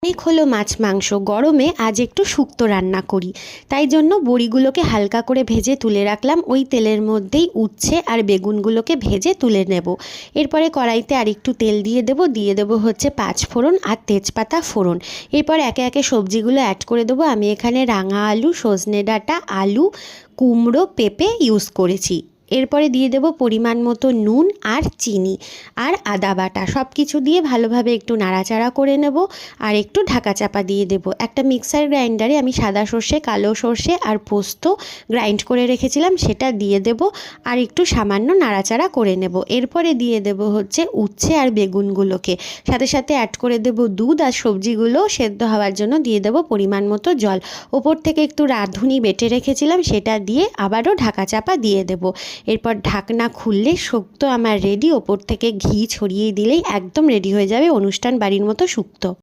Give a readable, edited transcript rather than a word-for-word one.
অনেক হলো মাছ মাংস, গরমে আজ একটু শুক্তো রান্না করি। তাই জন্য বড়িগুলোকে হালকা করে ভেজে তুলে রাখলাম। ওই তেলের মধ্যেই উচ্ছে আর বেগুনগুলোকে ভেজে তুলে নেব। এরপরে কড়াইতে আর একটু তেল দিয়ে দেবো হচ্ছে 5 ফোড়ন আর তেজপাতা ফোড়ন। এরপর একে একে সবজিগুলো অ্যাড করে দেবো। আমি এখানে রাঙা আলু, সজনে ডাঁটা, আলু, কুমড়ো, পেঁপে ইউজ করেছি। এরপরে দিয়ে দেব পরিমাণ মতো নুন আর চিনি আর আদা বাটা, সব কিছু দিয়ে ভালোভাবে একটু নাড়াচাড়া করে নেব। আর একটু ঢাকা চাপা দিয়ে দেব। একটা মিক্সার গ্রাইন্ডারে আমি সাদা সর্ষে, কালো সর্ষে আর পোস্ত গ্রাইন্ড করে রেখেছিলাম, সেটা দিয়ে দেব। আর একটু সামান্য নাড়াচাড়া করে নেব। এরপরে দিয়ে দেব হচ্ছে উচ্ছে আর বেগুনগুলোকে, সাথে সাথে অ্যাড করে দেব দুধ, আর সবজিগুলো সেদ্ধ হওয়ার জন্য দিয়ে দেব পরিমাণ মতো জল। ওপর থেকে একটু রাঁধুনি বেটে রেখেছিলাম, সেটা দিয়ে আবারও ঢাকা চাপা দিয়ে দেব। এরপর ঢাকনা খুললে শুক্তো আমার রেডি। ওপর থেকে ঘি ছড়িয়ে দিলেই একদম রেডি হয়ে যাবে অনুষ্ঠান বাড়ির মতো শুক্তো।